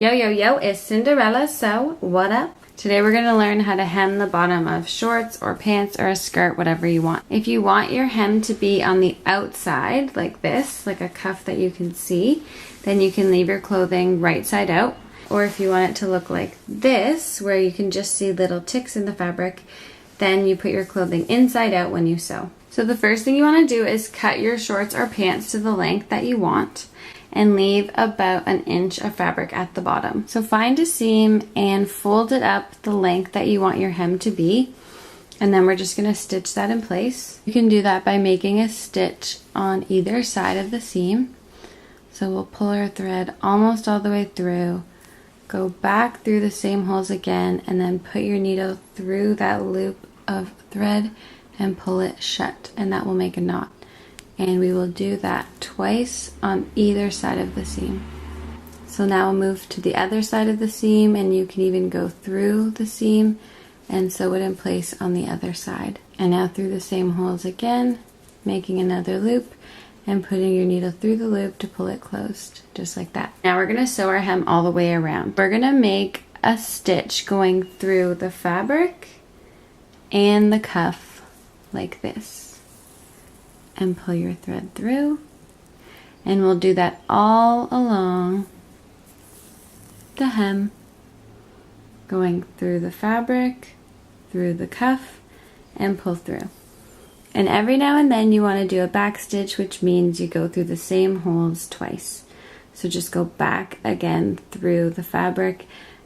Yo, yo, yo, it's Cinderella, so what up? Today we're going to learn how to hem the bottom of shorts or pants or a skirt, whatever you want. If you want your hem to be on the outside, like this, like a cuff that you can see, then you can leave your clothing right side out. Or if you want it to look like this, where you can just see little ticks in the fabric, then you put your clothing inside out when you sew. So the first thing you want to do is cut your shorts or pants to the length that you want, and leave about an inch of fabric at the bottom. So find a seam and fold it up the length that you want your hem to be, and then we're just going to stitch that in place. You can do that by making a stitch on either side of the seam. So we'll pull our thread almost all the way through, go back through the same holes again, and then put your needle through that loop of thread and pull it shut, and that will make a knot. And we will do that twice on either side of the seam. So now we'll move to the other side of the seam, and you can even go through the seam and sew it in place on the other side. And now through the same holes again, making another loop and putting your needle through the loop to pull it closed, just like that. Now we're gonna sew our hem all the way around. We're gonna make a stitch going through the fabric and the cuff like this. And pull your thread through, and we'll do that all along the hem, going through the fabric, through the cuff, and pull through. And every now and then you want to do a back stitch, which means you go through the same holes twice. So just go back again through the fabric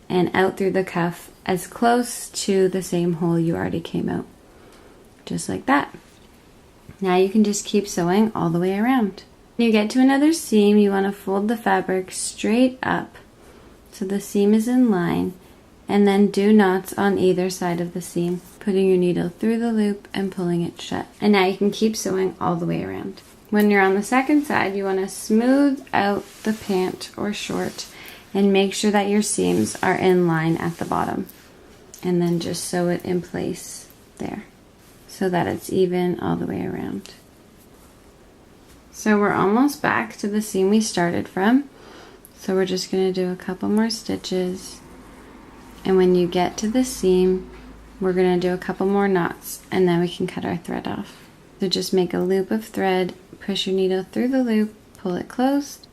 and out through the cuff as close to the same hole you already came out, just like that. Now you can just keep sewing all the way around. When you get to another seam, you want to fold the fabric straight up so the seam is in line, and then do knots on either side of the seam, putting your needle through the loop and pulling it shut. And now you can keep sewing all the way around. When you're on the second side, you want to smooth out the pant or short and make sure that your seams are in line at the bottom, and then just sew it in place there, so that it's even all the way around. So we're almost back to the seam we started from. So we're just going to do a couple more stitches. And when you get to the seam, we're going to do a couple more knots, and then we can cut our thread off. So just make a loop of thread, push your needle through the loop, pull it closed,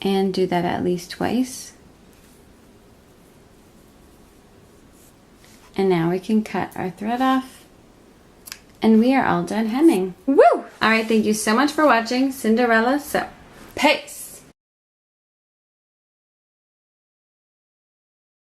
and do that at least twice. And now we can cut our thread off. And we are all done hemming. Woo! Alright, thank you so much for watching Cinderella Sew. Peace!